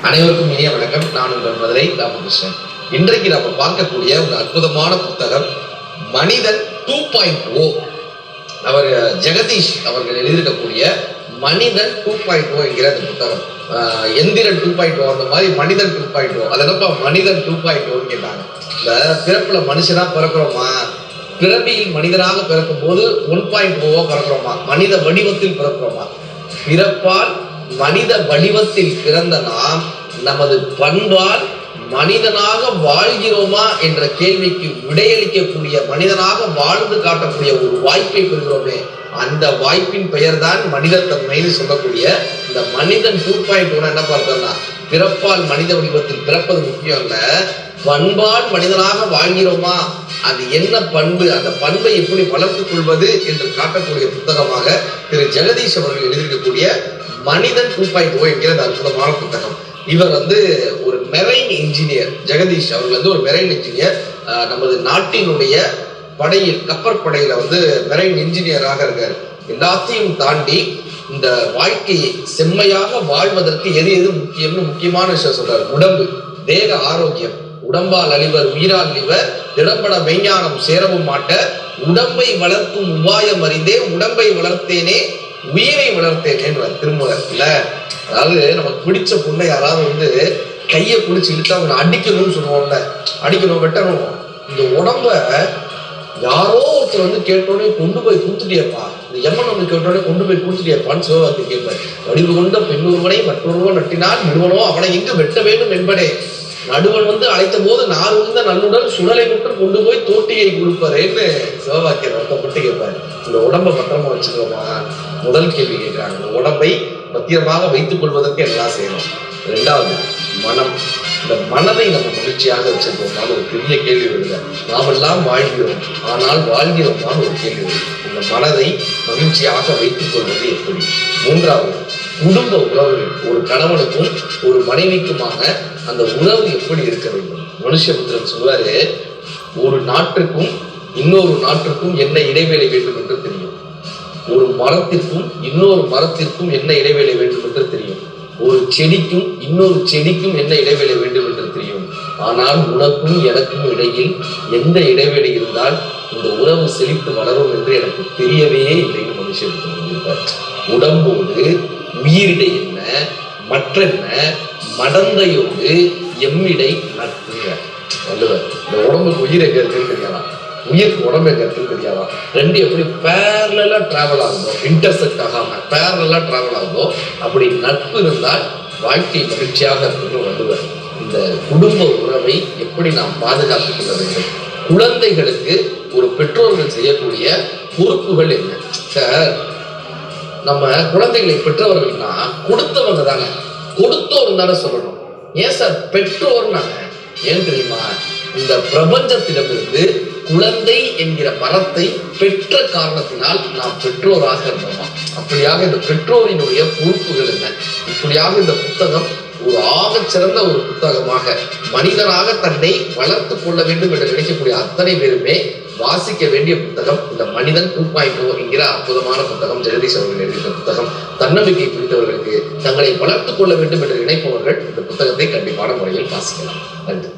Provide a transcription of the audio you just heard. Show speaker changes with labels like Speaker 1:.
Speaker 1: அனைவருக்கும் இனிய வணக்கம். நான் உங்கள் மதுரை ராமகிருஷ்ணன். இன்றைக்கு நம்ம பார்க்கக்கூடிய ஒரு அற்புதமான புத்தகம் மனிதன் 2.0. அவர் ஜெகதீஷ் அவர்கள் எழுதியிருக்கக்கூடிய மனிதன் 2.0 என்கிற அந்த புத்தகம். எந்திரன் 2.0 அந்த மாதிரி மனிதன் 2.0. அதனப்ப மனிதன் 2.0 கேட்டாங்க. இந்த பிறப்புல மனுஷனா பிறக்கிறோமா, பிறவியில் மனிதனாக பிறக்கும் போது 1.0 பிறக்கிறோமா, மனித வடிவத்தில் பிறக்கிறோமா? பிறப்பால் மனித வடிவத்தில் பிறந்த நாம் நமது பண்பால் மனிதனாக வாழ்கிறோமா என்ற கேள்விக்கு விடையளிக்கக்கூடிய, மனிதனாக வாழ்ந்து காட்டக்கூடிய ஒரு வாய்ப்பை பெறுகிறோமே, அந்த வாய்ப்பின் பெயர் தான் மனிதத்தன்மைன்னு சொல்லக்கூடிய இந்த மனிதன் 2.0 என்ன பார்த்தோம்னா, பிறப்பால் மனித வடிவத்தில் பிறப்பது முக்கியம் இல்ல, பண்பால் மனிதனாக வாழ்கிறோமா, அது என்ன பண்பு, அந்த பண்பை எப்படி வளர்த்துக் கொள்வது என்று காட்டக்கூடிய புத்தகமாக திரு ஜெகதீஷ் அவர்கள் எழுதியிருக்கக்கூடிய மனிதன் 2.0 என்கிற அற்புதமான புத்தகம். இவர் ஒரு மெரைன் இன்ஜினியர். ஜெகதீஷ் அவர்கள் ஒரு மெரைன் இன்ஜினியர். நமது நாட்டினுடைய படையில், கப்பற்படையில மெரைன் இன்ஜினியராக இருக்காரு. எல்லாத்தையும் தாண்டி இந்த வாழ்க்கையை செம்மையாக வாழ்வதற்கு எது எது முக்கியமான விஷயம் சொல்றாரு. உடம்பு, தேக ஆரோக்கியம். உடம்பால் அழிவர் உயிரால் அழிவர், திடம்பட மெய்ஞானம் சேரவும் மாட்ட, உடம்பை வளர்க்கும் உபாயம் அறிந்தே உடம்பை வளர்த்தேனே உயிரை வளர்த்தேனேன்னு திருமுறை இல்ல. அதாவது நமக்கு பிடிச்ச பொண்ணை யாராவது கையை பிடிச்சி இழுத்தா அவங்க அடிக்கணும்னு சொல்லுவோம்ல, அடிக்கணும், வெட்டணும். இந்த உடம்ப யாரோ ஒருத்தர் கேட்டோடனே கொண்டு போய் கொடுத்துட்டியப்பா, இந்த எம்மன் கேட்டோடனே கொண்டு போய் கொடுத்துட்டியப்பான்னு சிவகார்த்தி கேட்பார். வடிவு கொண்ட பெண்ணொருவனை மற்றொருவன் நட்டினால் விடுவனோ அவனை எங்கு வெட்ட வேண்டும் என்பனே, நடுவன் அழைத்த போது நார் உந்த நல்லுடன் சுடலை மட்டும் கொண்டு போய் தோட்டியை கொடுப்பாருன்னு சிவபாக்கியர் வருத்தப்பட்டு கேட்பாரு. இந்த உடம்பை பத்திரமா வச்சுக்கிறோமா? முதல் கேள்வி கேட்கிறாங்க. இந்த உடம்பை பத்திரமாக வைத்துக் கொள்வதற்கு எல்லாம் செய்யணும். ரெண்டாவது, மனம். இந்த மனதை நம்ம மகிழ்ச்சியாக வச்சிருக்கோமான்னு ஒரு பெரிய கேள்வி வருது. நாமெல்லாம் வாழ்கிறோம், ஆனால் வாழ்கிறோமான்னு ஒரு கேள்வி வருது. இந்த மனதை மகிழ்ச்சியாக வைத்துக் கொள்வது எப்படி? மூன்றாவது, குடும்ப உறவுகள். ஒரு கணவனுக்கும் ஒரு மனைவிக்குமான அந்த உறவு எப்படி இருக்க வேண்டும்? மனுஷபுத்திரன் சொல்வாரு, ஒரு நாட்டுக்கும் இன்னொரு நாட்டுக்கும் என்ன இடைவேளை வேண்டும் என்று தெரியும், ஒரு மரத்திற்கும் இன்னொரு மரத்திற்கும் என்ன இடைவேளை வேண்டும் என்று தெரியும், ஒரு செடிக்கும் இன்னொரு செடிக்கும் என்ன இடைவேளை வேண்டும் என்று தெரியும், ஆனால் உனக்கும் எனக்கும் இடையில் எந்த இடைவேளை இருந்தால் இந்த உறவு செழித்து வளரும் என்று எனக்கு தெரியவே இல்லைன்னு மனுஷபுத்திரன் சொல்லியிருப்பார். உடம்போடு உயிரிடை என்ன, மற்றென்ன மடந்தையோடு எம்மிடை நட்புங்க வள்ளுவர். இந்த உடம்புக்கு உயிர் எங்க இருக்குன்னு தெரியாதான், உயிருக்கு உடம்பு எங்க இருக்குன்னு தெரியாதான். ரெண்டு எப்படி பேரலா டிராவல் ஆகுதோ, இன்டர்செக்ட் ஆகாம பேரலா டிராவல் ஆகுதோ, அப்படி நட்பு இருந்தால் வாழ்க்கை மகிழ்ச்சியாக இருக்குன்னு வள்ளுவர். இந்த குடும்ப உறவை எப்படி நாம் பாதுகாத்துக் கொள்ள வேண்டும்? குழந்தைகளுக்கு ஒரு பெற்றோர்கள் செய்யக்கூடிய பொறுப்புகள் என்ன? சார், நம்ம குழந்தைகளை பெற்றவர்கள்னா கொடுத்தவங்க தானே, கொடுத்தோர் தானே சொல்லணும். ஏன் சார் பெற்றோர்னாங்க? ஏன் தெரியுமா? இந்த பிரபஞ்சத்திடமிருந்து குழந்தை என்கிற மரத்தை பெற்ற காரணத்தினால் நாம் பெற்றோராக இருந்தோமா? அப்படியாக இந்த பெற்றோரினுடைய பொறுப்புகள் என்ன? இப்படியாக இந்த புத்தகம் ஒரு ஆகச் சிறந்த ஒரு புத்தகமாக மனிதனாக தன்னை வளர்த்து கொள்ள வேண்டும் என்று நினைக்கக்கூடிய அத்தனை பேருமே வாசிக்க வேண்டிய புத்தகம் இந்த மனிதன் 2.0 என்கிற அற்புதமான புத்தகம். ஜெகதீஷ் அவர்கள் எழுதிய புத்தகம். தன்னம்பிக்கை பிடித்தவர்களுக்கு, தங்களை வளர்த்துக் கொள்ள வேண்டும் என்று நினைப்பவர்கள் இந்த புத்தகத்தை கண்டிப்பான முறையில் வாசிக்கலாம். நன்றி.